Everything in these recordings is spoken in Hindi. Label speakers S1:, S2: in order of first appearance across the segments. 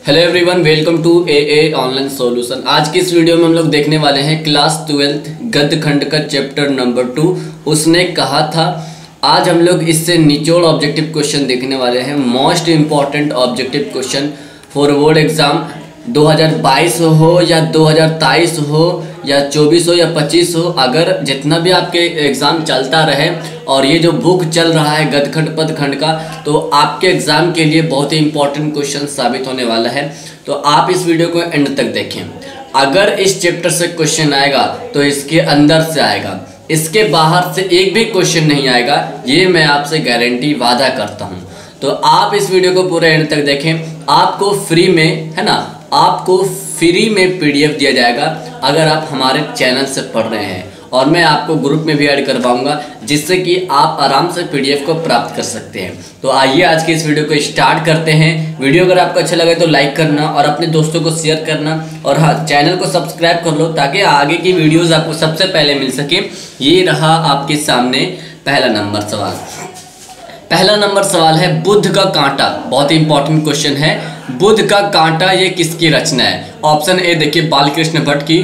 S1: Hello everyone, welcome to a online solution. आज की इस वीडियो में हम लोग देखने वाले हैं क्लास 12 गद्य खंड का चैप्टर नंबर 2 उसने कहा था। आज हम लोग इससे निचोड़ ऑब्जेक्टिव क्वेश्चन देखने वाले हैं। Most important objective question for board exam 2022 हो या 2023 हो या 24 हो या 25 हो, अगर जितना भी आपके एग्ज़ाम चलता रहे और ये जो बुक चल रहा है गद्य खंड पद्य खंड का, तो आपके एग्ज़ाम के लिए बहुत ही इंपॉर्टेंट क्वेश्चन साबित होने वाला है। तो आप इस वीडियो को एंड तक देखें। अगर इस चैप्टर से क्वेश्चन आएगा तो इसके अंदर से आएगा, इसके बाहर से एक भी क्वेश्चन नहीं आएगा, ये मैं आपसे गारंटी वादा करता हूँ। तो आप इस वीडियो को पूरे एंड तक देखें। आपको फ्री में, है ना, आपको फ्री में पीडीएफ दिया जाएगा अगर आप हमारे चैनल से पढ़ रहे हैं, और मैं आपको ग्रुप में भी ऐड करवाऊंगा जिससे कि आप आराम से पीडीएफ को प्राप्त कर सकते हैं। तो आइए आज की इस वीडियो को स्टार्ट करते हैं। वीडियो अगर आपको अच्छा लगे तो लाइक करना और अपने दोस्तों को शेयर करना, और हाँ, चैनल को सब्सक्राइब कर लो ताकि आगे की वीडियोज़ आपको सबसे पहले मिल सके। ये रहा आपके सामने पहला नंबर सवाल। पहला नंबर सवाल है बुद्ध का कांटा। बहुत ही इंपॉर्टेंट क्वेश्चन है। बुद्ध का कांटा ये किसकी रचना है? ऑप्शन ए देखिए बालकृष्ण भट्ट की,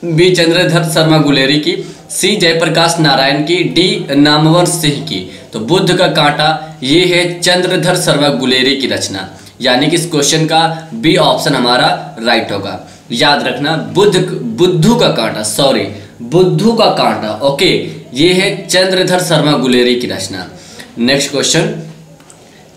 S1: बी चंद्रधर शर्मा गुलेरी की, सी जयप्रकाश नारायण की, डी नामवर सिंह की। तो बुद्ध का कांटा ये है चंद्रधर शर्मा गुलेरी की रचना, यानी कि इस क्वेश्चन का बी ऑप्शन हमारा राइट होगा। याद रखना, बुद्धू का कांटा, सॉरी, बुद्धू का कांटा, ओके, ये है चंद्रधर शर्मा गुलेरी की रचना। नेक्स्ट क्वेश्चन,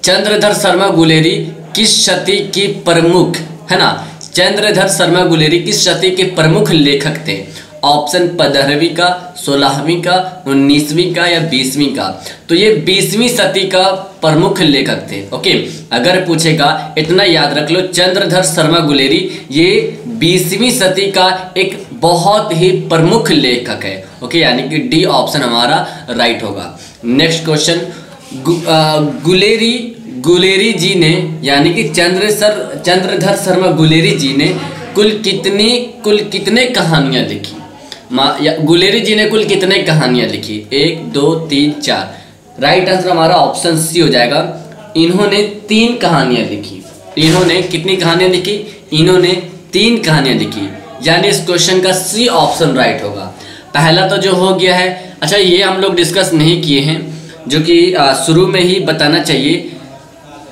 S1: चंद्रधर शर्मा गुलेरी किस शती की प्रमुख, है ना, चंद्रधर शर्मा गुलेरी किस शती के प्रमुख लेखक थे? ऑप्शन 15वीं का, 16वीं का, 19वीं का या 20वीं का। तो ये 20वीं सदी का प्रमुख लेखक थे। ओके, अगर पूछेगा इतना याद रख लो, चंद्रधर शर्मा गुलेरी ये 20वीं सदी का एक बहुत ही प्रमुख लेखक है। ओके, यानी कि डी ऑप्शन हमारा राइट होगा। नेक्स्ट क्वेश्चन, गुलेरी जी ने, यानी कि चंद्रधर शर्मा गुलेरी जी ने कुल कितने कहानियाँ लिखी? गुलेरी जी ने कुल कितने कहानियाँ लिखी? 1 2 3 4। राइट आंसर हमारा ऑप्शन सी हो जाएगा। इन्होंने 3 कहानियाँ लिखी। इन्होंने कितनी कहानियाँ लिखी? इन्होंने 3 कहानियाँ लिखी, यानी इस क्वेश्चन का सी ऑप्शन राइट होगा। पहला तो जो हो गया है, अच्छा ये हम लोग डिस्कस नहीं किए हैं, जो कि शुरू में ही बताना चाहिए।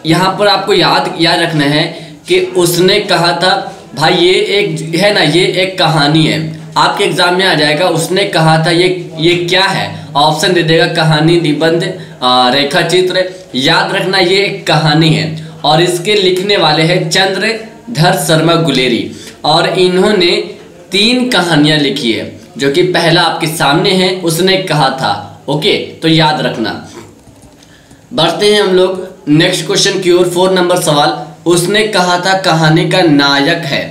S1: यहाँ पर आपको याद रखना है कि उसने कहा था, भाई ये एक है ना, ये एक कहानी है। आपके एग्जाम में आ जाएगा, उसने कहा था, ये क्या है? ऑप्शन दे देगा, कहानी, निबंध, रेखा चित्र। याद रखना ये एक कहानी है और इसके लिखने वाले हैं चंद्रधर शर्मा गुलेरी, और इन्होंने 3 कहानियाँ लिखी है, जो कि पहला आपके सामने है, उसने कहा था। ओके, तो याद रखना। बढ़ते हैं हम लोग नेक्स्ट क्वेश्चन की ओर। 4 नंबर सवाल, उसने कहा था कहानी का नायक है।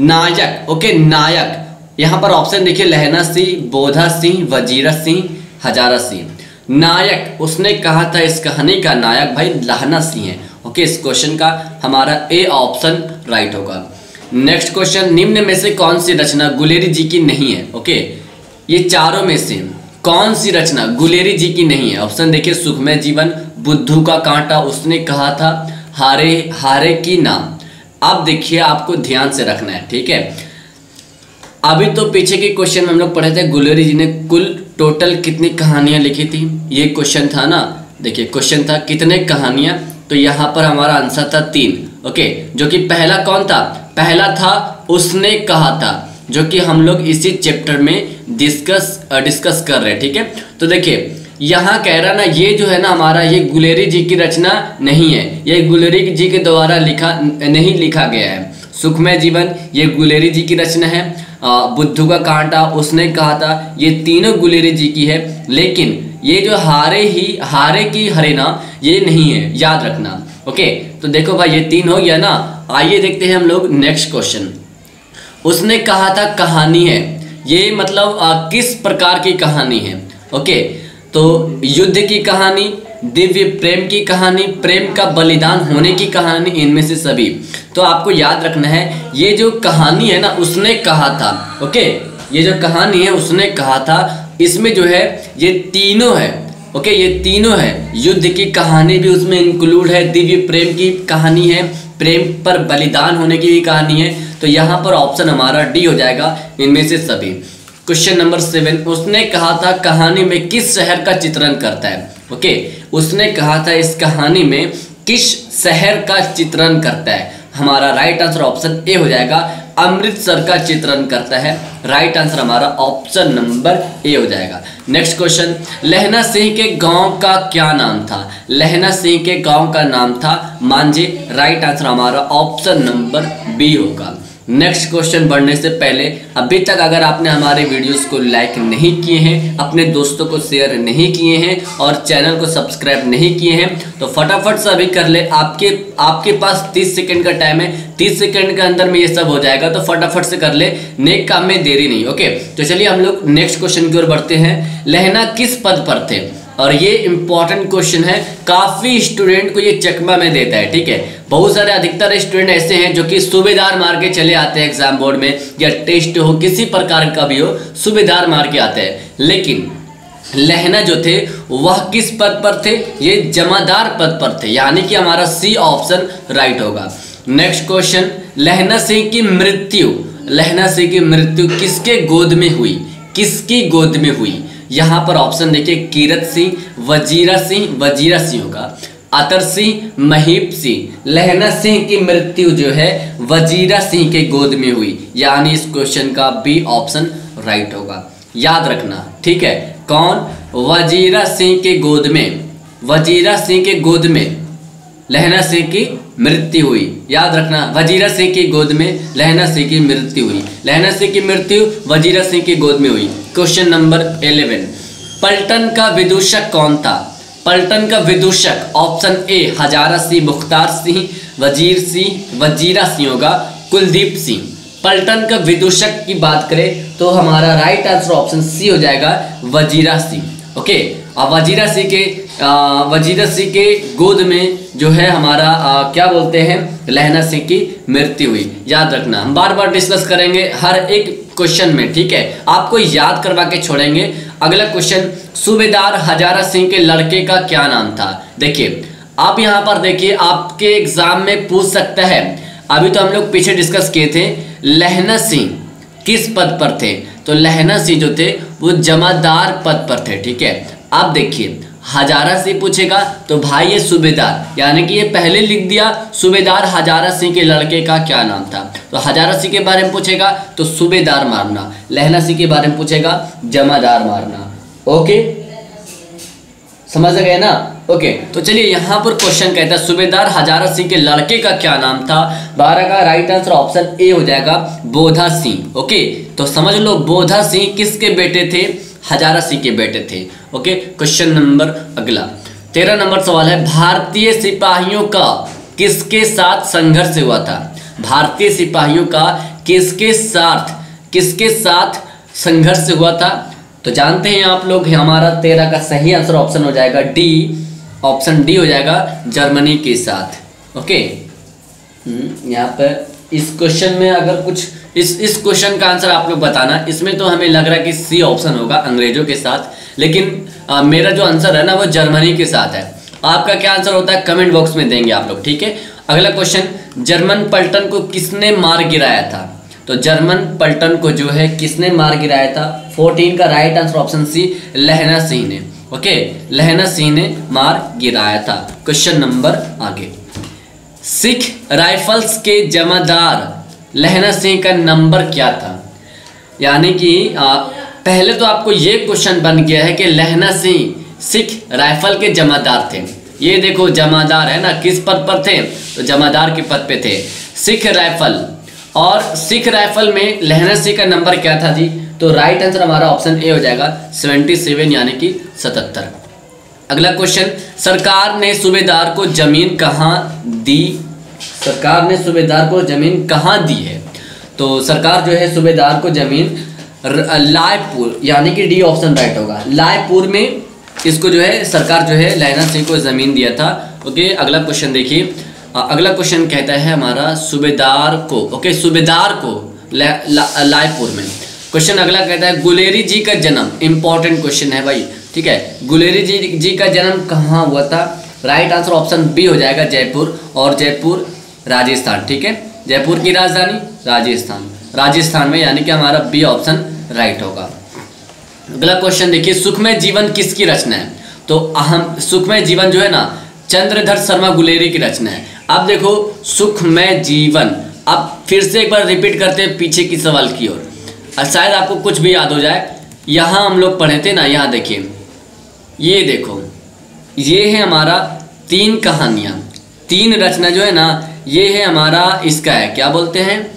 S1: नायक, ओके, नायक। यहाँ पर ऑप्शन देखिए, लहना सिंह, बोधा सिंह, वजीरा सिंह, हजारा सिंह। नायक, उसने कहा था इस कहानी का नायक भाई लहना सिंह है। ओके, इस क्वेश्चन का हमारा ए ऑप्शन राइट होगा। नेक्स्ट क्वेश्चन, निम्न में से कौन सी रचना गुलेरी जी की नहीं है? ओके, ये चारों में से कौन सी रचना गुलेरी जी की नहीं है? ऑप्शन देखिए, सुखमय जीवन, बुद्धू का कांटा, उसने कहा था, हारे की नाम। अब देखिए, आपको ध्यान से रखना है, ठीक है। अभी तो पीछे के क्वेश्चन में हम लोग पढ़े थे गुलेरी जी ने कुल टोटल कितनी कहानियां लिखी थी, ये क्वेश्चन था ना। देखिए क्वेश्चन था कितने कहानियां, तो यहाँ पर हमारा आंसर था 3। ओके, जो कि पहला कौन था? पहला था उसने कहा था, जो कि हम लोग इसी चैप्टर में डिस्कस कर रहे हैं, ठीक है। तो देखिए यहाँ कह रहा ना, ये जो है ना हमारा, ये गुलेरी जी की रचना नहीं है, ये गुलेरी जी के द्वारा नहीं लिखा गया है। सुखमय जीवन ये गुलेरी जी की रचना है। बुद्धू का कांटा उसने कहा था, ये तीनों गुलेरी जी की है। लेकिन ये जो हारे की हरेना, ये नहीं है, याद रखना। ओके, तो देखो भाई, ये 3 हो गया ना। आइए देखते हैं हम लोग नेक्स्ट क्वेश्चन। उसने कहा था कहानी है, ये मतलब किस प्रकार की कहानी है? ओके, तो युद्ध की कहानी, दिव्य प्रेम की कहानी, प्रेम का बलिदान होने की कहानी, इनमें से सभी। तो आपको याद रखना है, ये जो कहानी है ना, उसने कहा था। ओके, ये जो कहानी है उसने कहा था, इसमें जो है ये तीनों है। ओके, ये तीनों है। युद्ध की कहानी भी उसमें इंक्लूड है, दिव्य प्रेम की कहानी है, प्रेम पर बलिदान होने की भी कहानी है, तो यहाँ पर ऑप्शन हमारा डी हो जाएगा इनमें से सभी। क्वेश्चन नंबर 7, उसने कहा था कहानी में किस शहर का चित्रण करता है। ओके, उसने कहा था इस कहानी में किस शहर का चित्रण करता है। हमारा राइट आंसर ऑप्शन ए हो जाएगा, अमृतसर का चित्रण करता है। राइट आंसर हमारा ऑप्शन नंबर ए हो जाएगा। नेक्स्ट क्वेश्चन, लहना सिंह के गांव का क्या नाम था। लहना सिंह के गांव का नाम था मांझे। राइट आंसर हमारा ऑप्शन नंबर बी होगा। नेक्स्ट क्वेश्चन बढ़ने से पहले अभी तक अगर आपने हमारे वीडियोस को लाइक नहीं किए हैं, अपने दोस्तों को शेयर नहीं किए हैं और चैनल को सब्सक्राइब नहीं किए हैं, तो फटाफट से अभी कर ले। आपके पास 30 सेकंड का टाइम है, 30 सेकंड के अंदर में ये सब हो जाएगा, तो फटाफट से कर ले, नेक काम में देरी नहीं। ओके, तो चलिए हम लोग नेक्स्ट क्वेश्चन की ओर बढ़ते हैं। लहना किस पद पर थे, और ये इंपॉर्टेंट क्वेश्चन है, काफी स्टूडेंट को ये चकमा में देता है। ठीक है, बहुत सारे अधिकतर स्टूडेंट ऐसे हैं जो कि सूबेदार मार के चले आते हैं एग्जाम बोर्ड में, या टेस्ट हो किसी प्रकार का भी हो, सूबेदार मार के आते हैं। लेकिन लहना जो थे वह किस पद पर थे, ये जमादार पद पर थे, यानी कि हमारा सी ऑप्शन राइट होगा। नेक्स्ट क्वेश्चन, लहना सिंह की मृत्यु किसके गोद में हुई, किसकी गोद में हुई। यहाँ पर ऑप्शन देखिए, कीरत सिंह, वजीरा सिंह होगा, अतर सिंह, महीप सिंह। लहना सिंह की मृत्यु जो है वजीरा सिंह के गोद में हुई, यानी इस क्वेश्चन का बी ऑप्शन राइट होगा। याद रखना, ठीक है, कौन, वजीरा सिंह के गोद में लहना सिंह की मृत्यु हुई। याद रखना, वजीरा सिंह की गोद में लहना सिंह की मृत्यु हुई। लहना सिंह की मृत्यु वजीरा सिंह की गोद में हुई। क्वेश्चन नंबर 11, पलटन का विदूषक कौन था। पलटन का विदूषक ऑप्शन ए हजारा सिंह, मुख्तार सिंह, वजीरा सिंह होगा, कुलदीप सिंह। पलटन का विदूषक की बात करें तो हमारा राइट आंसर ऑप्शन सी हो जाएगा, वजीरा सिंह। ओके, अब वजीरा सिंह के गोद में जो है हमारा क्या बोलते हैं, लहना सिंह की मृत्यु हुई। याद रखना, हम बार बार डिस्कस करेंगे हर एक क्वेश्चन में, ठीक है, आपको याद करवा के छोड़ेंगे। अगला क्वेश्चन, सूबेदार हजारा सिंह के लड़के का क्या नाम था। देखिए, आप यहाँ पर देखिए, आपके एग्जाम में पूछ सकता है। अभी तो हम लोग पीछे डिस्कस किए थे, लहना सिंह किस पद पर थे, तो लहना सिंह जो थे वो जमादार पद पर थे। ठीक है, आप देखिए, हजारा सिंह पूछेगा तो भाई ये सूबेदार, यानी कि ये पहले लिख दिया सूबेदार हजारा सिंह के लड़के का क्या नाम था। तो हजारा सिंह के बारे में पूछेगा तो सूबेदार मारना, लहना सिंह के बारे में पूछेगा जमादार मारना। ओके, समझ गए ना। ओके, तो चलिए यहाँ पर क्वेश्चन कहता है सूबेदार हजारा सिंह के लड़के का क्या नाम था। 12 का राइट आंसर ऑप्शन ए हो जाएगा, बोधा सिंह। ओके, तो समझ लो बोधा सिंह किसके बेटे थे, हजारा सिंह के बेटे थे। ओके, क्वेश्चन नंबर अगला 13 नंबर सवाल है, भारतीय सिपाहियों का किसके साथ संघर्ष हुआ था। भारतीय सिपाहियों का किसके साथ संघर्ष हुआ था, तो जानते हैं आप लोग, हमारा 13 का सही आंसर ऑप्शन हो जाएगा डी, ऑप्शन डी हो जाएगा, जर्मनी के साथ। ओके, यहाँ पर इस क्वेश्चन में अगर कुछ इस क्वेश्चन का आंसर आप लोग बताना। इसमें तो हमें लग रहा है कि सी ऑप्शन होगा, अंग्रेजों के साथ, लेकिन मेरा जो आंसर है ना वो जर्मनी के साथ है। आपका क्या आंसर होता है कमेंट बॉक्स में देंगे आप लोग, ठीक है। अगला क्वेश्चन, जर्मन पलटन को किसने मार गिराया था। तो जर्मन पलटन को जो है किसने मार गिराया था। 14 का राइट आंसर ऑप्शन सी, लहना सिंह ने। ओके, लहना सिंह ने मार गिराया था। क्वेश्चन नंबर आगे, सिख राइफल्स के जमादार लहना सिंह का नंबर क्या था। यानी कि पहले तो आपको ये क्वेश्चन बन गया है कि लहना सिंह सिख राइफल के जमादार थे। ये देखो जमादार है ना, किस पद पर थे, तो जमादार के पद पे थे, सिख राइफल। और सिख राइफल में लहना सिंह का नंबर क्या था जी, तो राइट आंसर हमारा ऑप्शन ए हो जाएगा 77, यानी कि 77। अगला क्वेश्चन, सरकार ने सूबेदार को जमीन कहाँ दी। सरकार ने सूबेदार को जमीन कहाँ दी है, तो सरकार जो है सूबेदार को जमीन लायपुर, यानी कि डी ऑप्शन राइट होगा, लायपुर में इसको जो है सरकार जो है लहना सिंह को जमीन दिया था। ओके, अगला क्वेश्चन देखिए, अगला क्वेश्चन कहता है हमारा सूबेदार को, ओके, सूबेदार को लायपुर में। क्वेश्चन अगला कहता है गुलेरी जी का जन्म, इंपॉर्टेंट क्वेश्चन है भाई, ठीक है, गुलेरी जी का जन्म कहाँ हुआ था। राइट आंसर ऑप्शन बी हो जाएगा, जयपुर। और जयपुर राजस्थान, ठीक है। जयपुर की राजधानी राजस्थान, राजस्थान में, यानी कि हमारा बी ऑप्शन राइट होगा। अगला क्वेश्चन देखिए, सुखमय जीवन किसकी रचना है? तो अहम सुखमय जीवन जो है ना, चंद्रधर शर्मा गुलेरी की रचना है। अब देखो सुखमय जीवन, अब फिर से एक बार रिपीट करते हैं पीछे की सवाल की ओर, शायद आपको कुछ भी याद हो जाए। यहाँ हम लोग पढ़े थे ना, यहाँ देखिए, ये देखो, ये है हमारा 3 कहानियाँ, 3 रचना जो है ना, ये है हमारा इसका है, क्या बोलते हैं,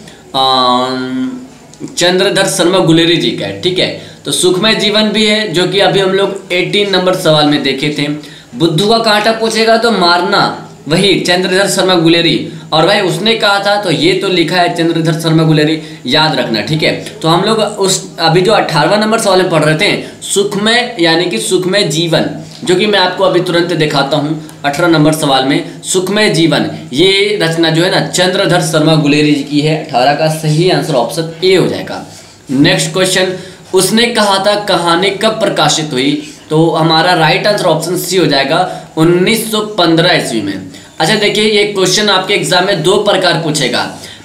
S1: चंद्रधर शर्मा गुलेरी जी का है, ठीक है। तो सुखमय जीवन भी है, जो कि अभी हम लोग 18 नंबर सवाल में देखे थे। बुद्धू का कांटा पूछेगा तो मारना, वही चंद्रधर शर्मा गुलेरी, और भाई उसने कहा था, तो ये तो लिखा है चंद्रधर शर्मा गुलेरी, याद रखना, ठीक है। तो हम लोग उस अभी जो 18वां नंबर सवाल में पढ़ रहे थे, सुखमय यानी कि सुखमय जीवन, जो कि मैं आपको अभी तुरंत दिखाता हूँ। 18 नंबर सवाल में सुखमय जीवन, ये रचना जो है ना, चंद्रधर शर्मा गुलेरी जी की है। 18 का सही आंसर ऑप्शन ए हो जाएगा। नेक्स्ट क्वेश्चन, उसने कहा था कहानी कब प्रकाशित हुई? तो हमारा राइट आंसर ऑप्शन सी हो जाएगा, 1915 ईस्वी में। अच्छा देखिए, ये क्वेश्चन आपके एग्जाम में 2 प्रकार पूछेगा।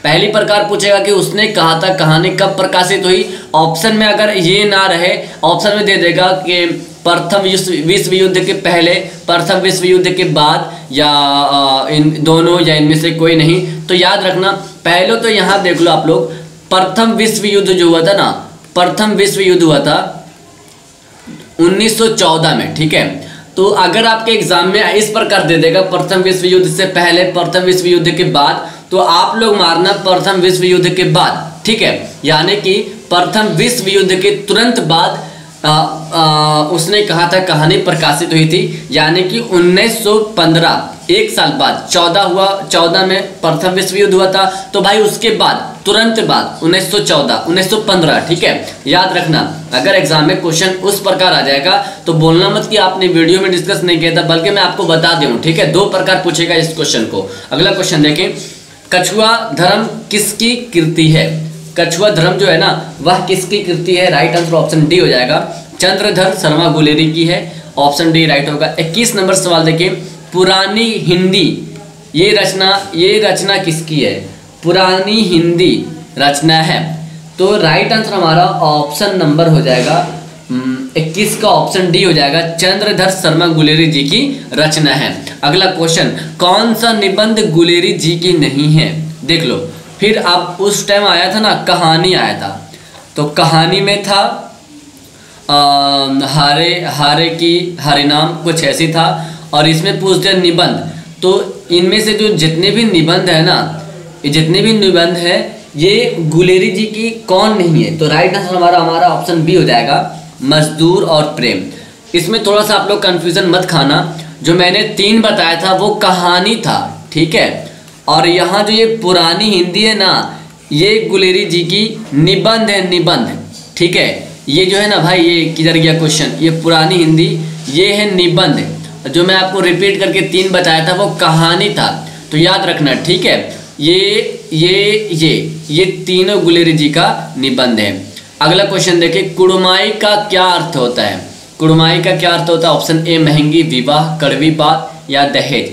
S1: पहली प्रकार पूछेगा कि उसने कहा था कहानी कब प्रकाशित हुई, ऑप्शन में अगर ये ना रहे, ऑप्शन में दे देगा कि प्रथम विश्व युद्ध के पहले, प्रथम विश्व युद्ध के बाद, या इन दोनों, या इनमें से कोई नहीं। तो याद रखना, पहले तो यहाँ देख लो आप लोग, प्रथम विश्व युद्ध जो हुआ था ना, प्रथम विश्व युद्ध हुआ था 1914 में, ठीक है। तो अगर आपके एग्जाम में इस प्रकार दे देगा प्रथम विश्व युद्ध से पहले, प्रथम विश्व युद्ध के बाद, तो आप लोग मारना प्रथम विश्व युद्ध के बाद, ठीक है। यानी कि प्रथम विश्व युद्ध के तुरंत बाद उसने कहा था कहानी प्रकाशित हुई थी, यानी कि 1915, 1 साल बाद 14 में प्रथम विश्व युद्ध हुआ था। तो भाई उसके बाद तुरंत बाद 1915, ठीक है, याद रखना। अगर एग्जाम में क्वेश्चन उस प्रकार आ जाएगा तो बोलना मत कि आपने वीडियो में डिस्कस नहीं किया था, बल्कि मैं आपको बता दूं, ठीक है। 2 प्रकार पूछेगा इस क्वेश्चन को। अगला क्वेश्चन देखें, कछुआ धर्म किसकी कृति है? कछुआ धर्म जो है ना, वह किसकी कृति है? राइट आंसर ऑप्शन डी हो जाएगा, चंद्रधर शर्मा गुलेरी की है, ऑप्शन डी राइट होगा। 21 नंबर सवाल देखिए, पुरानी हिंदी, ये रचना किसकी है? पुरानी हिंदी रचना है। तो राइट आंसर हमारा ऑप्शन नंबर हो जाएगा 21 का ऑप्शन डी हो जाएगा, चंद्रधर शर्मा गुलेरी जी की रचना है। अगला क्वेश्चन, कौन सा निबंध गुलेरी जी की नहीं है? देख लो, फिर अब उस टाइम आया था ना, कहानी आया था, तो कहानी में था हारे की हरिनाम, कुछ ऐसी था, और इसमें पूछ दिया निबंध। तो इनमें से जो जितने भी निबंध है ना, ये जितने भी निबंध है, ये गुलेरी जी की कौन नहीं है? तो राइट आंसर हमारा ऑप्शन बी हो जाएगा, मजदूर और प्रेम। इसमें थोड़ा सा आप लोग कंफ्यूजन मत खाना, जो मैंने 3 बताया था वो कहानी था, ठीक है, और यहाँ जो ये पुरानी हिंदी है ना, ये गुलेरी जी की निबंध है, निबंध, ठीक है। ये जो है ना भाई, ये किधर गया क्वेश्चन, ये पुरानी हिंदी, ये है निबंध। जो मैं आपको रिपीट करके 3 बताया था वो कहानी था, तो याद रखना, ठीक है। ये तीनों गुलेरी जी का निबंध है। अगला क्वेश्चन देखिए, कुड़माई का क्या अर्थ होता है? कुड़माई का क्या अर्थ होता है? ऑप्शन ए महंगी, विवाह, कड़वी बात, या दहेज।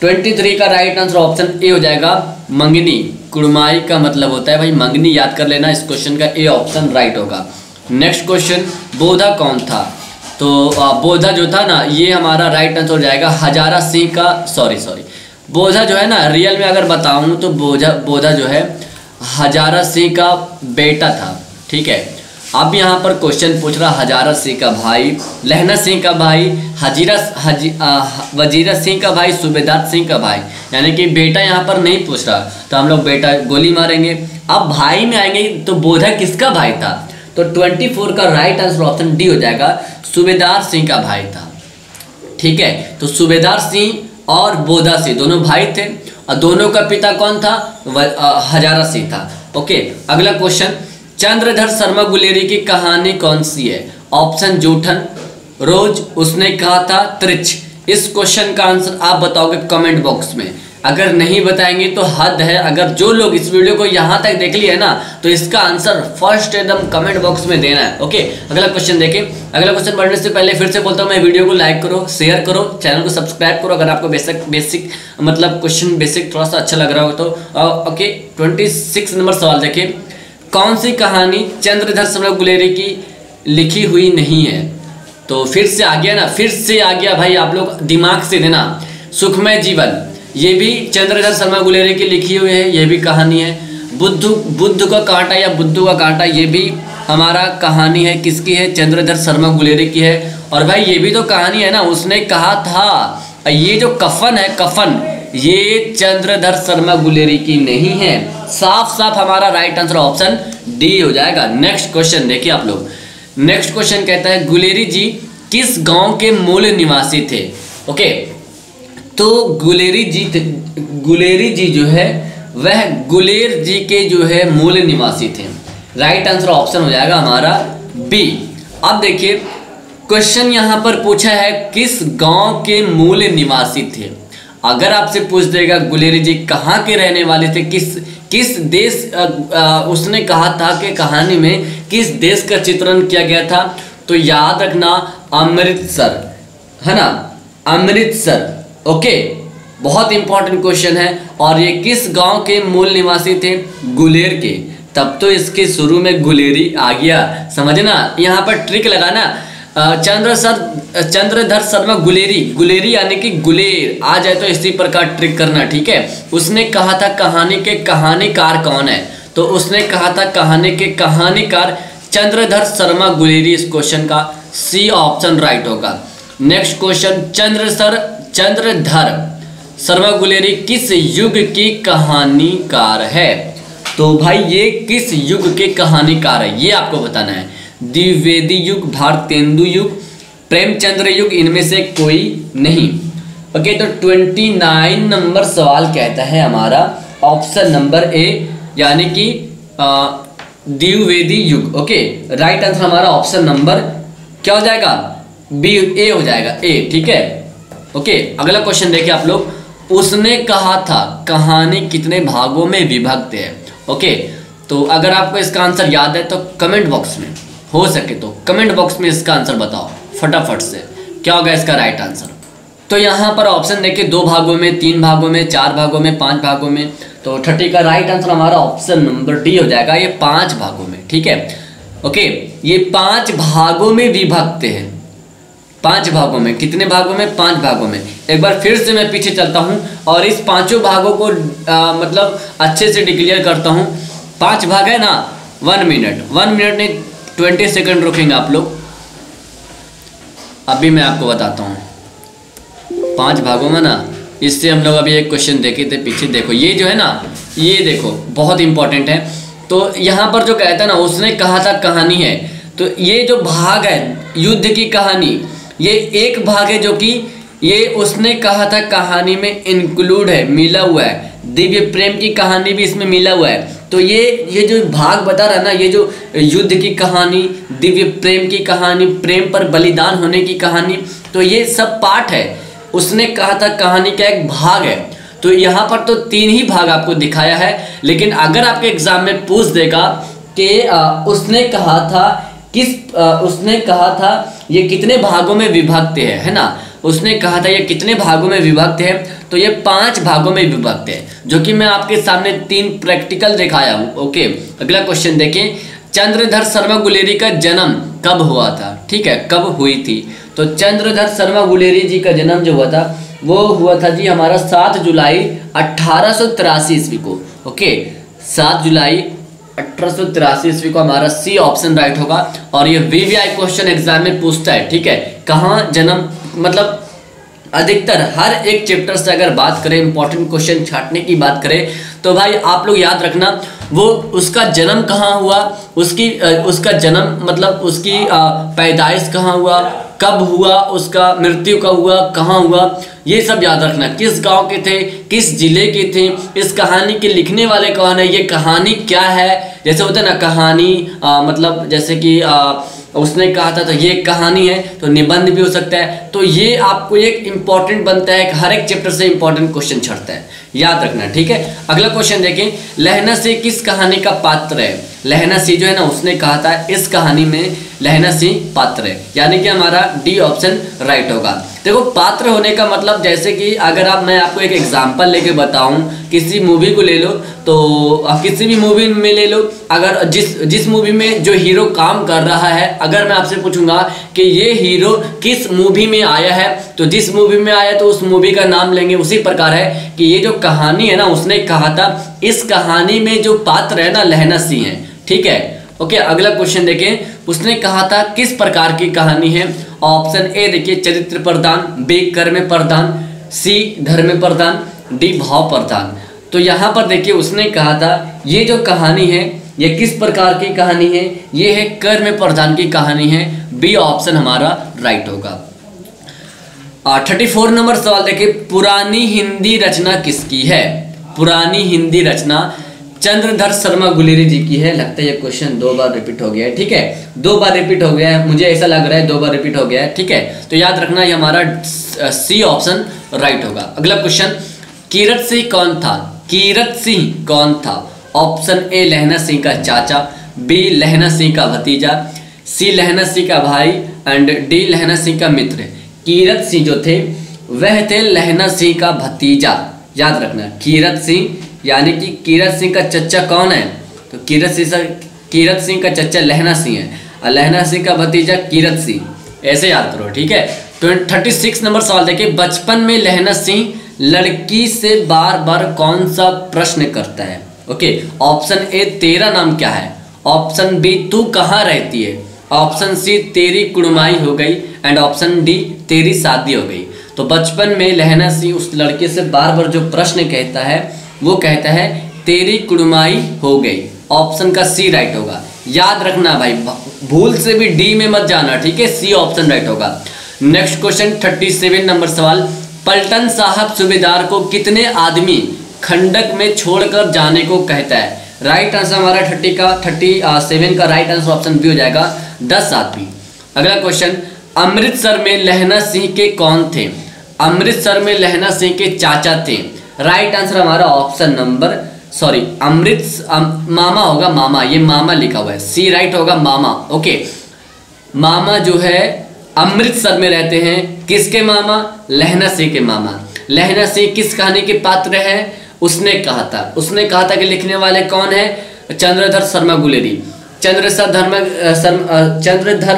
S1: 23 का राइट आंसर ऑप्शन ए हो जाएगा, मंगनी। कुड़माई का मतलब होता है भाई मंगनी, याद कर लेना, इस क्वेश्चन का ए ऑप्शन राइट होगा। नेक्स्ट क्वेश्चन, बोधा कौन था? तो बोधा जो था ना, ये हमारा राइट आंसर हो जाएगा हजारा सिंह का, सॉरी बोधा जो है ना, रियल में अगर बताऊं तो बोधा जो है हजारा सिंह का बेटा था, ठीक है। अब यहाँ पर क्वेश्चन पूछ रहा, हजारा सिंह का भाई, लहना सिंह का भाई, वजीरा सिंह का भाई, सूबेदार सिंह का भाई, यानी कि बेटा यहाँ पर नहीं पूछ रहा, तो हम लोग बेटा गोली मारेंगे। अब भाई में आएंगे तो बोधा किसका भाई था? तो 24 का राइट आंसर ऑप्शन डी हो जाएगा, सूबेदार सिंह का भाई था, ठीक है। तो सूबेदार सिंह और बोधा सिंह दोनों भाई थे, और दोनों का पिता कौन था? हजारा सिंह था, ओके। अगला क्वेश्चन, चंद्रधर शर्मा गुलेरी की कहानी कौन सी है? ऑप्शन जूठन, रोज, उसने कहा था, त्रिच। इस क्वेश्चन का आंसर आप बताओगे कमेंट बॉक्स में। अगर नहीं बताएंगे तो हद है। अगर जो लोग इस वीडियो को यहाँ तक देख लिए है ना, तो इसका आंसर फर्स्ट एकदम कमेंट बॉक्स में देना है। ओके, अगला क्वेश्चन देखें। अगला क्वेश्चन बढ़ने से पहले फिर से बोलता हूँ मैं, वीडियो को लाइक करो, शेयर करो, चैनल को सब्सक्राइब करो अगर आपको बेसिक मतलब क्वेश्चन बेसिक थोड़ा सा अच्छा लग रहा हो तो। ओके, 26 नंबर सवाल देखिए। कौन सी कहानी चंद्रधर शर्मा गुलेरी की लिखी हुई नहीं है? तो फिर से आ गया ना, फिर से आ गया भाई, आप लोग दिमाग से देना। सुखमय जीवन, ये भी चंद्रधर शर्मा गुलेरी की लिखी हुई है, ये भी कहानी है। बुद्ध का कांटा या बुद्धू का कांटा, ये भी हमारा कहानी है, किसकी है? चंद्रधर शर्मा गुलेरी की है। और भाई ये भी तो कहानी है ना, उसने कहा था ये जो कफन है, कफन, ये चंद्रधर शर्मा गुलेरी की नहीं है। साफ साफ हमारा राइट आंसर ऑप्शन डी हो जाएगा। नेक्स्ट क्वेश्चन देखिए आप लोग। नेक्स्ट क्वेश्चन कहता है गुलेरी जी किस गांव के मूल निवासी थे? ओके, तो गुलेरी जी जो है वह गुलेर जी के जो है मूल निवासी थे। राइट आंसर ऑप्शन हो जाएगा हमारा बी। अब देखिए क्वेश्चन यहाँ पर पूछा है किस गांव के मूल निवासी थे। अगर आपसे पूछ देगा गुलेरी जी कहाँ के रहने वाले थे, किस देश, उसने कहा था कि कहानी में किस देश का चित्रण किया गया था, तो याद रखना अमृतसर, है ना, अमृतसर। ओके, बहुत इंपॉर्टेंट क्वेश्चन है। और ये किस गांव के मूल निवासी थे? गुलेर के। तब तो इसके शुरू में गुलेरी आ गया, समझना। यहाँ पर ट्रिक लगाना, चंद्रधर शर्मा गुलेरी यानी कि गुलेर आ जाए तो इसी प्रकार ट्रिक करना, ठीक है। उसने कहा था कहानी के कहानीकार कौन है? तो उसने कहा था कहानी के कहानीकार चंद्रधर शर्मा गुलेरी। इस क्वेश्चन का सी ऑप्शन राइट होगा। नेक्स्ट क्वेश्चन, चंद्रधर शर्मा गुलेरी किस युग की कहानीकार है? तो भाई ये किस युग के कहानीकार है ये आपको बताना है। द्विवेदी युग, भारतेंदु युग, प्रेमचंद्र युग, इनमें से कोई नहीं। ओके, तो 29 नंबर सवाल कहता है हमारा ऑप्शन नंबर ए, यानी कि द्विवेदी युग। ओके, राइट आंसर हमारा ऑप्शन नंबर क्या हो जाएगा? बी, ए हो जाएगा, ए, ठीक है। ओके, अगला क्वेश्चन देखिए आप लोग। उसने कहा था कहानी कितने भागों में विभक्त है? ओके, तो अगर आपको इसका आंसर याद है तो कमेंट बॉक्स में, हो सके तो कमेंट बॉक्स में इसका आंसर बताओ फटाफट से, क्या होगा इसका राइट आंसर। तो यहाँ पर ऑप्शन देखिए, 2 भागों में, 3 भागों में, 4 भागों में, 5 भागों में। तो 30 का राइट आंसर हमारा ऑप्शन नंबर डी हो जाएगा, ये 5 भागों में, ठीक है। ओके, ये 5 भागों में विभक्त है। 5 भागों में, कितने भागों में? 5 भागों में। एक बार फिर से मैं पीछे चलता हूँ और इस 5 भागों को मतलब अच्छे से डिक्लेयर करता हूँ। 5 भाग है ना, 1 मिनट नहीं 20 सेकंड रुकेंगे आप लोग। अभी मैं आपको बताता हूँ 5 भागों में ना। इससे हम लोग अभी एक क्वेश्चन देखे थे पीछे, देखो ये जो है ना, ये देखो बहुत इंपॉर्टेंट है। तो यहाँ पर जो कहता है ना, उसने कहा था कहानी है, तो ये जो भाग है युद्ध की कहानी, ये एक भाग है जो कि ये उसने कहा था कहानी में इंक्लूड है, मिला हुआ है। दिव्य प्रेम की कहानी भी इसमें मिला हुआ है। तो ये जो भाग बता रहा है ना, ये जो युद्ध की कहानी, दिव्य प्रेम की कहानी, प्रेम पर बलिदान होने की कहानी, तो ये सब पार्ट है। उसने कहा था कहानी का एक भाग है। तो यहाँ पर तो 3 ही भाग आपको दिखाया है, लेकिन अगर आपके एग्जाम में पूछ देगा कि उसने कहा था ये कितने भागों में विभक्त है ना, उसने कहा था ये कितने भागों में विभक्त है, तो ये 5 भागों में विभक्त है, जो कि मैं आपके सामने 3 प्रैक्टिकल दिखाया हूँ। ओके, अगला क्वेश्चन देखें। चंद्रधर शर्मा गुलेरी का जन्म कब हुआ था? ठीक है, कब हुई थी? तो चंद्रधर शर्मा गुलेरी जी का जन्म जो हुआ था वो हुआ था जी हमारा 7 जुलाई 1883 ईस्वी को। ओके, 7 जुलाई 1883 ईस्वी को हमारा सी ऑप्शन राइट होगा। और ये वीवीआई क्वेश्चन एग्जाम में पूछता है, ठीक है, कहाँ जन्म, मतलब अधिकतर हर एक चैप्टर से अगर बात करें, इंपॉर्टेंट क्वेश्चन छांटने की बात करें, तो भाई आप लोग याद रखना वो उसका जन्म कहाँ हुआ, उसका जन्म मतलब उसकी पैदाइश कहाँ हुआ, कब हुआ, उसका मृत्यु कब हुआ, कहाँ हुआ, ये सब याद रखना। किस गांव के थे, किस जिले के थे, इस कहानी के लिखने वाले कौन है, ये कहानी क्या है। जैसे होता है ना कहानी मतलब जैसे कि उसने कहा था, तो ये कहानी है, तो निबंध भी हो सकता है। तो ये आपको एक इंपॉर्टेंट बनता है, हर एक चैप्टर से इंपॉर्टेंट क्वेश्चन छड़ता है, याद रखना, ठीक है। अगला क्वेश्चन देखें, लहना सिंह किस कहानी का पात्र है? लहना सिंह जो है ना, उसने कहा था इस कहानी में लहना सिंह पात्र है, यानी कि हमारा डी ऑप्शन राइट होगा। देखो पात्र होने का मतलब, जैसे कि अगर मैं आपको एक एग्जांपल लेके बताऊं, किसी मूवी को ले लो, तो किसी भी मूवी में ले लो, अगर जिस मूवी में जो हीरो काम कर रहा है, अगर मैं आपसे पूछूंगा कि ये हीरो किस मूवी में आया है, तो जिस मूवी में आया तो उस मूवी का नाम लेंगे। उसी प्रकार है कि ये जो कहानी है ना, उसने कहा था इस कहानी में जो पात्र है ना लहना सिंह है, ठीक है। ओके, अगला क्वेश्चन देखें, उसने कहा था किस प्रकार की कहानी है? ऑप्शन ए देखिए, चरित्र प्रधान, बी कर्म प्रधान, सी धर्म प्रधान, डी भाव प्रधान। तो यहाँ पर देखिए उसने कहा था ये जो कहानी है ये किस प्रकार की कहानी है? ये है कर्म प्रधान की कहानी है, बी ऑप्शन हमारा राइट होगा। 34 नंबर सवाल देखिए, पुरानी हिंदी रचना किसकी है? पुरानी हिंदी रचना चंद्रधर शर्मा गुलेरी जी की है। लगता है ये क्वेश्चन 2 बार रिपीट हो गया है, ठीक है, 2 बार रिपीट हो गया है, मुझे ऐसा लग रहा है 2 बार रिपीट हो गया है, ठीक है। तो याद रखना ये हमारा सी ऑप्शन राइट होगा। अगला क्वेश्चन, कीरत सिंह कौन था? कीरत सिंह कौन था? ऑप्शन ए लहना सिंह का चाचा, बी लहना सिंह का भतीजा, सी लहना सिंह का भाई एंड डी लहना सिंह का मित्र। कीरत सिंह जो थे वह थे लहना सिंह का भतीजा, याद रखना। कीरत सिंह यानी कि कीरत सिंह का चच्चा कौन है? तो कीरत सिंह का चच्चा लहना सिंह है और लहना सिंह का भतीजा कीरत सिंह, ऐसे याद करो, ठीक है। 36 नंबर सवाल देखिए, बचपन में लहना सिंह लड़की से बार बार कौन सा प्रश्न करता है? ओके, ऑप्शन ए तेरा नाम क्या है, ऑप्शन बी तू कहाँ रहती है, ऑप्शन सी तेरी कुड़माई हो गई एंड ऑप्शन डी तेरी शादी हो गई। तो बचपन में लहना सिंह उस लड़के से बार बार जो प्रश्न कहता है वो कहता है तेरी कुड़माई हो गई, ऑप्शन का सी राइट होगा। याद रखना भाई, भूल से भी डी में मत जाना, ठीक है, सी ऑप्शन राइट होगा। नेक्स्ट क्वेश्चन 37 नंबर सवाल, पलटन साहब सूबेदार को कितने आदमी खंडक में छोड़कर जाने को कहता है? राइट आंसर हमारा 37 का राइट आंसर ऑप्शन बी हो जाएगा, 10 आदमी। अगला क्वेश्चन, अमृतसर में लहना सिंह के कौन थे? अमृतसर में लहना सिंह के चाचा थे। राइट आंसर हमारा ऑप्शन नंबर मामा होगा, मामा, ये मामा लिखा हुआ है, सी राइट होगा, मामा। ओके, मामा जो है अमृतसर में रहते हैं, किसके मामा? लहना सिंह के मामा। लहना सिंह किस कहानी के पात्र है? उसने कहा था कि लिखने वाले कौन है? चंद्रधर शर्मा गुलेरी। चंद्रधर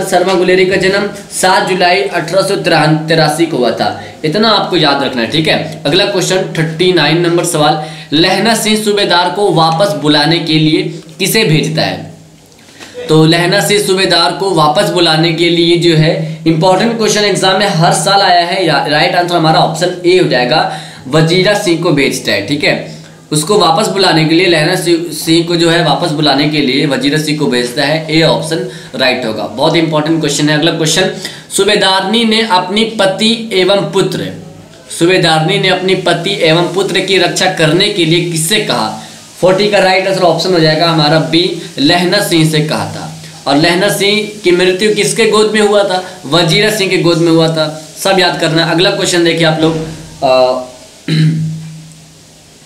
S1: शर्मा गुलेरी का जन्म 7 जुलाई 1883 को हुआ था, इतना आपको याद रखना है, ठीक है। अगला क्वेश्चन 39 नंबर सवाल, लहना सिंह सूबेदार को वापस बुलाने के लिए किसे भेजता है? तो लहना सिंह सूबेदार को वापस बुलाने के लिए जो है, इंपॉर्टेंट क्वेश्चन एग्जाम में हर साल आया है, राइट आंसर हमारा ऑप्शन ए हो जाएगा, वजीरा सिंह को भेजता है, ठीक है। उसको वापस बुलाने के लिए लहना सिंह को जो है वापस बुलाने के लिए वजीरा सिंह को भेजता है, ए ऑप्शन राइट होगा। बहुत इंपॉर्टेंट क्वेश्चन है। अगला क्वेश्चन, सुबेदारनी ने अपनी पति एवं पुत्र की रक्षा करने के लिए किससे कहा? 40 का राइट आंसर ऑप्शन हो जाएगा हमारा बी, लहना सिंह से कहा था। और लहना सिंह की मृत्यु किसके गोद में हुआ था? वजीरा सिंह के गोद में हुआ था, सब याद करना। अगला क्वेश्चन देखिए आप लोग,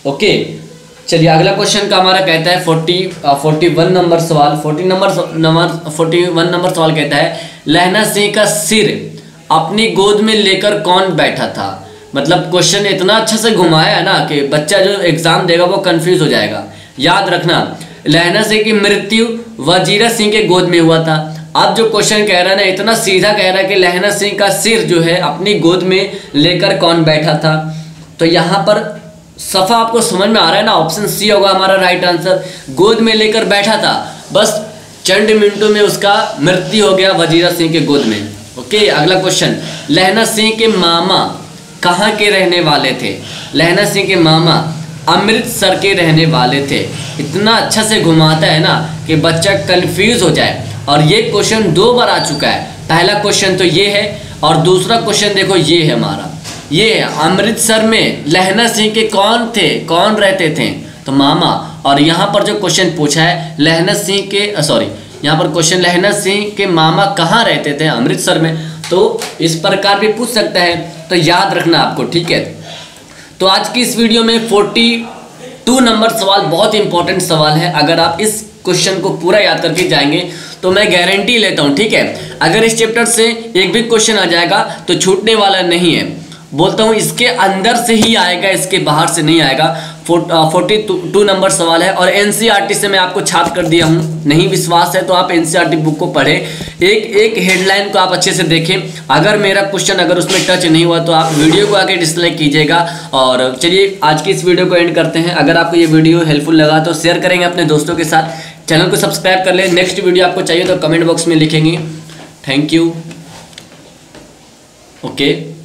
S1: ओके चलिए, अगला क्वेश्चन का हमारा कहता है 41 नंबर सवाल। 41 नंबर सवाल कहता है, लहना सिंह का सिर अपनी गोद में लेकर कौन बैठा था? मतलब क्वेश्चन इतना अच्छा से घुमाया है ना कि बच्चा जो एग्जाम देगा वो कंफ्यूज हो जाएगा। याद रखना, लहना सिंह की मृत्यु वजीरा सिंह के गोद में हुआ था। अब जो क्वेश्चन कह रहा है ना, इतना सीधा कह रहा है कि लहना सिंह का सिर जो है अपनी गोद में लेकर कौन बैठा था। तो यहाँ पर सफा आपको समझ में आ रहा है ना, ऑप्शन सी होगा हमारा राइट आंसर, गोद में लेकर बैठा था, बस चंद मिनटों में उसका मृत्यु हो गया वजीरा सिंह के गोद में। ओके, अगला क्वेश्चन, लहना सिंह के मामा कहाँ के रहने वाले थे? लहना सिंह के मामा अमृतसर के रहने वाले थे। इतना अच्छा से घुमाता है ना कि बच्चा कंफ्यूज हो जाए। और ये क्वेश्चन 2 बार आ चुका है। पहला क्वेश्चन तो ये है और दूसरा क्वेश्चन देखो ये है हमारा, ये है अमृतसर में लहना सिंह के कौन थे, कौन रहते थे? तो मामा। और यहाँ पर जो क्वेश्चन पूछा है लहना सिंह के यहाँ पर क्वेश्चन लहना सिंह के मामा कहाँ रहते थे? अमृतसर में। तो इस प्रकार भी पूछ सकता है, तो याद रखना आपको, ठीक है। तो आज की इस वीडियो में 42 नंबर सवाल बहुत इंपॉर्टेंट सवाल है। अगर आप इस क्वेश्चन को पूरा याद करके जाएंगे तो मैं गारंटी लेता हूँ, ठीक है, अगर इस चैप्टर से एक भी क्वेश्चन आ जाएगा तो छूटने वाला नहीं है। बोलता हूँ इसके अंदर से ही आएगा, इसके बाहर से नहीं आएगा। 42 नंबर सवाल है और एनसीईआरटी से मैं आपको छाप कर दिया हूँ। नहीं विश्वास है तो आप एनसीईआरटी बुक को पढ़ें, एक एक हेडलाइन को आप अच्छे से देखें। अगर मेरा क्वेश्चन अगर उसमें टच नहीं हुआ तो आप वीडियो को आगे डिसलाइक कीजिएगा। और चलिए आज की इस वीडियो को एंड करते हैं। अगर आपको ये वीडियो हेल्पफुल लगा तो शेयर करेंगे अपने दोस्तों के साथ, चैनल को सब्सक्राइब कर लें। नेक्स्ट वीडियो आपको चाहिए तो कमेंट बॉक्स में लिखेंगे। Thank you. ओके।